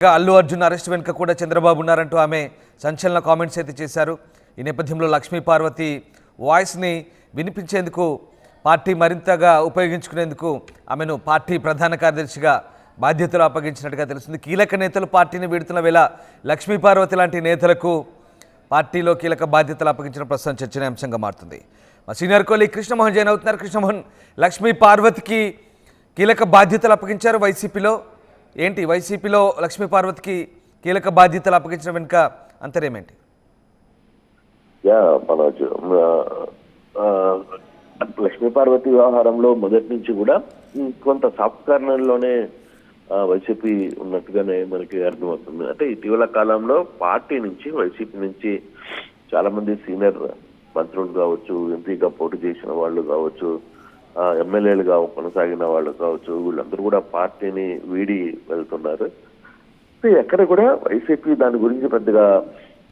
Allu Arjun arrest వెనుక కూడా చంద్రబాబు ఉన్నారంటూ ఆమె సంచలన కామెంట్స్ అయితే చేశారు. ఈ నేపథ్యంలో లక్ష్మీ పార్వతి వాయిస్ని వినిపించేందుకు పార్టీ మరింతగా ఉపయోగించుకునేందుకు ఆమెను పార్టీ ప్రధాన కార్యదర్శిగా బాధ్యతలు అప్పగించినట్టుగా తెలుస్తుంది. కీలక నేతలు పార్టీని వీడుతున్న వేళ లక్ష్మీ పార్వతి లాంటి నేతలకు పార్టీలో కీలక బాధ్యతలు అప్పగించిన ప్రస్తుతం చర్చనీయాంశంగా మారుతుంది. మా సీనియర్ కోలీ కృష్ణమోహన్ జైన్ అవుతున్నారు. కృష్ణమోహన్, లక్ష్మీ పార్వతికి కీలక బాధ్యతలు అప్పగించారు వైసీపీలో. ఏంటి వైసీపీలో లక్ష్మీ పార్వతికి కీలక బాధ్యతలు అప్పగించడం వెనుక అంతరేమేంటి? లక్ష్మీ పార్వతి వ్యవహారంలో మొదటి నుంచి కూడా కొంత సాఫ్ట్ కార్నర్లోనే వైసీపీ ఉన్నట్టుగానే మనకి అర్థమవుతుంది. అంటే ఇటీవల కాలంలో పార్టీ నుంచి వైసీపీ నుంచి చాలా మంది సీనియర్ మంత్రులు కావచ్చు, ఎంపీగా పోటీ చేసిన వాళ్ళు కావచ్చు, ఎమ్మెల్యేలుగా కొనసాగిన వాళ్ళు కావచ్చు, వీళ్ళందరూ కూడా పార్టీని వీడి వెళ్తున్నారు. ఎక్కడ కూడా వైసీపీ దాని గురించి పెద్దగా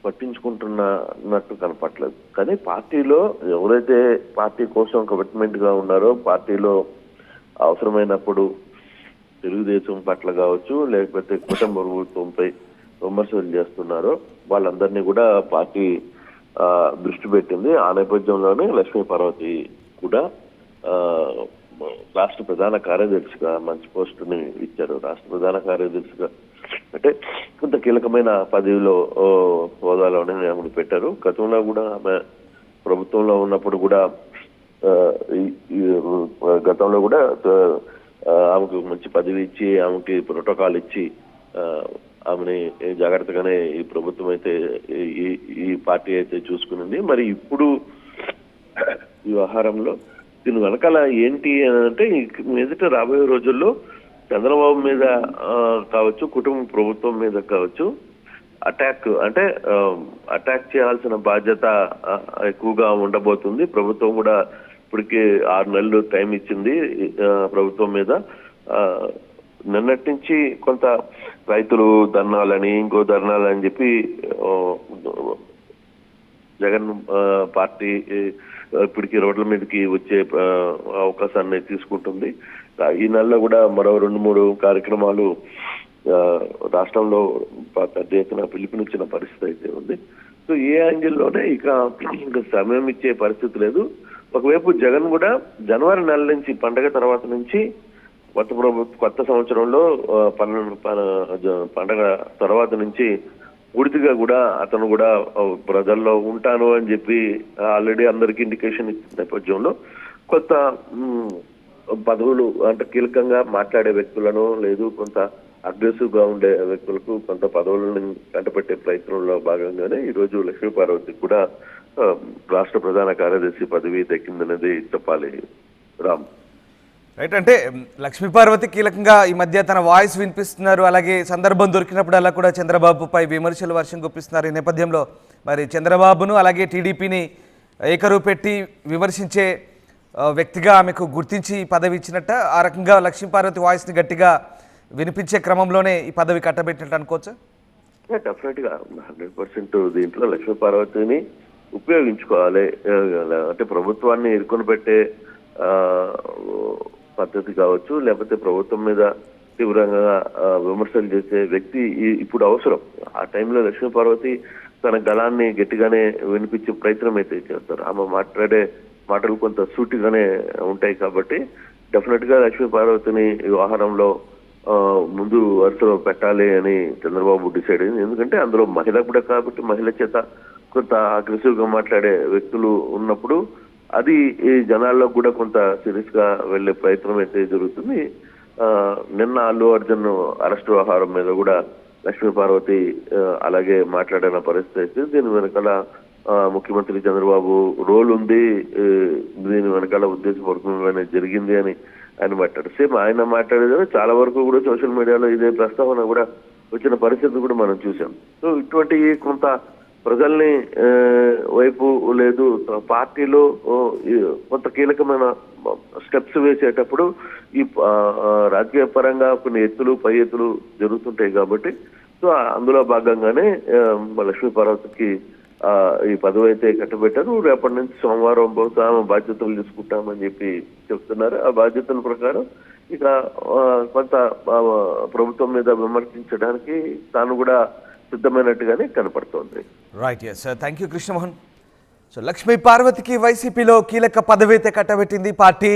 పట్టించుకుంటున్నట్టు కనపట్లేదు. కానీ పార్టీలో ఎవరైతే పార్టీ కోసం కమిట్మెంట్ గా ఉన్నారో, పార్టీలో అవసరమైనప్పుడు తెలుగుదేశం పట్ల కావచ్చు, లేకపోతే కుటుంబ ప్రభుత్వంపై విమర్శలు చేస్తున్నారో వాళ్ళందరినీ కూడా పార్టీ దృష్టి పెట్టింది. ఆ నేపథ్యంలోనే లక్ష్మీ పార్వతి కూడా రాష్ట్ర ప్రధాన కార్యదర్శిగా మంచి పోస్టుని ఇచ్చారు. రాష్ట్ర ప్రధాన కార్యదర్శిగా అంటే కొంత కీలకమైన పదవిలో హోదాలోనే ఆమెను పెట్టారు. గతంలో కూడా ఆమె ప్రభుత్వంలో ఉన్నప్పుడు కూడా గతంలో కూడా ఆమెకు మంచి పదవి ఇచ్చి, ఆమెకి ప్రోటోకాల్ ఇచ్చి ఆమెని జాగ్రత్తగానే ఈ ప్రభుత్వం అయితే ఈ పార్టీ అయితే చూసుకునింది. మరి ఇప్పుడు ఈ వ్యవహారంలో దీని వెనకాల ఏంటి అని అంటే, మీదట రాబోయే రోజుల్లో చంద్రబాబు మీద కావచ్చు, కుటుంబ ప్రభుత్వం మీద కావచ్చు అటాక్ చేయాల్సిన బాధ్యత ఎక్కువగా ఉండబోతుంది. ప్రభుత్వం కూడా ఇప్పటికే 6 నెలలు టైం ఇచ్చింది ప్రభుత్వం మీద. నిన్నటి నుంచి కొంత రైతులు ధర్నాలని, ఇంకో ధర్నాలని చెప్పి జగన్ పార్టీ ఇప్పటికీ రోడ్ల మీదకి వచ్చే అవకాశాన్ని తీసుకుంటుంది. ఈ నెలలో కూడా మరో 2-3 కార్యక్రమాలు రాష్ట్రంలో పెద్ద ఎత్తున పిలుపునిచ్చిన పరిస్థితి అయితే ఉంది. సో ఈ యాంగిల్లోనే ఇంకా సమయం ఇచ్చే పరిస్థితి లేదు. ఒకవైపు జగన్ కూడా జనవరి నెల నుంచి, పండగ తర్వాత నుంచి, కొత్త సంవత్సరంలో పండగ తర్వాత నుంచి పూర్తిగా కూడా అతను కూడా ప్రజల్లో ఉంటాను అని చెప్పి ఆల్రెడీ అందరికి ఇండికేషన్ ఇచ్చిన నేపథ్యంలో కొత్త పదవులు అంటే కీలకంగా మాట్లాడే వ్యక్తులను, లేదు కొంత అగ్రెసివ్ గా ఉండే వ్యక్తులకు కొంత పదవులను కంటపెట్టే ప్రయత్నంలో భాగంగానే ఈ రోజు లక్ష్మీ పార్వతికి కూడా రాష్ట్ర ప్రధాన కార్యదర్శి పదవి దక్కిందనేది చెప్పాలి. రామ్ రైట్. అంటే లక్ష్మీ పార్వతి కీలకంగా ఈ మధ్య తన వాయిస్ వినిపిస్తున్నారు. అలాగే సందర్భం దొరికినప్పుడు అలా కూడా చంద్రబాబుపై విమర్శలు వర్షం గుప్పిస్తున్నారు. ఈ నేపథ్యంలో మరి చంద్రబాబును అలాగే టీడీపీని ఏకరువు పెట్టి విమర్శించే వ్యక్తిగా ఆమెకు గుర్తించి పదవి ఇచ్చినట్ట, ఆ రకంగా లక్ష్మీ పార్వతి వాయిస్ని గట్టిగా వినిపించే క్రమంలోనే ఈ పదవి కట్టబెట్టినట్టు అనుకోవచ్చు. డెఫినెట్ గా 100% దీంట్లో లక్ష్మీ పార్వతిని ఉపయోగించుకోవాలి. అంటే ప్రభుత్వాన్ని ఇరుకొని పెట్టే పద్ధతి కావచ్చు, లేకపోతే ప్రభుత్వం మీద తీవ్రంగా విమర్శలు చేసే వ్యక్తి ఇప్పుడు అవసరం. ఆ టైంలో లక్ష్మీ పార్వతి తన గళాన్ని గట్టిగానే వినిపించే ప్రయత్నం అయితే చేస్తారు. ఆమె మాట్లాడే మాటలు కొంత సూటిగానే ఉంటాయి కాబట్టి డెఫినెట్ గా లక్ష్మీ పార్వతిని వ్యవహారంలో ముందు వరుసలో పెట్టాలి అని చంద్రబాబు డిసైడ్ అయింది. ఎందుకంటే అందులో మహిళ కూడా కాబట్టి మహిళ చేత కొంత అగ్రెసివ్ గా మాట్లాడే వ్యక్తులు ఉన్నప్పుడు అది ఈ జనాల్లో కూడా కొంత సీరియస్ గా వెళ్లే ప్రయత్నం అయితే జరుగుతుంది. నిన్న అల్లు అర్జున్ అరెస్ట్ వ్యవహారం మీద కూడా లక్ష్మీ పార్వతి అలాగే మాట్లాడిన పరిస్థితి అయితే దీని వెనకాల ముఖ్యమంత్రి చంద్రబాబు రోల్ ఉంది, దీని వెనకాల ఉద్దేశపూర్వకంగానే జరిగింది అని ఆయన మాట్లాడారు. సేమ్ ఆయన మాట్లాడేదని చాలా వరకు కూడా సోషల్ మీడియాలో ఇదే ప్రస్తావన కూడా వచ్చిన పరిస్థితి కూడా మనం చూసాం. సో ఇటువంటి కొంత ప్రజల్ని వైపు లేదు పార్టీలో కొంత కీలకమైన స్టెప్స్ వేసేటప్పుడు ఈ రాజకీయ పరంగా కొన్ని పై ఎత్తులు జరుగుతుంటాయి కాబట్టి సో అందులో భాగంగానే లక్ష్మీ పార్వతికి ఈ పదవి అయితే కట్టబెట్టారు. రేపటి నుంచి సోమవారం బహుశా బాధ్యతలు తీసుకుంటామని చెప్పి చెప్తున్నారు. ఆ బాధ్యతల ప్రకారం ఇక కొంత ప్రభుత్వం మీద విమర్శించడానికి తాను కూడా సిద్ధమైనట్టుగానే కనపడుతోంది. Right, yes, thank you Krishnamohan. So Lakshmi పార్వతికి వైసీపీలో కీలక పదవైతే కట్టబెట్టింది పార్టీ.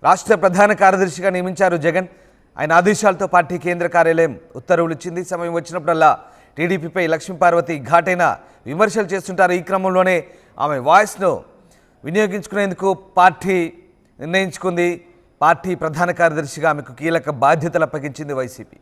రాష్ట్ర ప్రధాన కార్యదర్శిగా నియమించారు జగన్. ఆయన ఆదేశాలతో పార్టీ కేంద్ర కార్యాలయం ఉత్తర్వులు ఇచ్చింది. సమయం వచ్చినప్పుడల్లా టీడీపీపై లక్ష్మీ పార్వతి ఘాటైన విమర్శలు చేస్తుంటారు. ఈ క్రమంలోనే ఆమె వాయిస్ను వినియోగించుకునేందుకు పార్టీ నిర్ణయించుకుంది. పార్టీ ప్రధాన కార్యదర్శిగా ఆమెకు కీలక బాధ్యతలు అప్పగించింది వైసీపీ.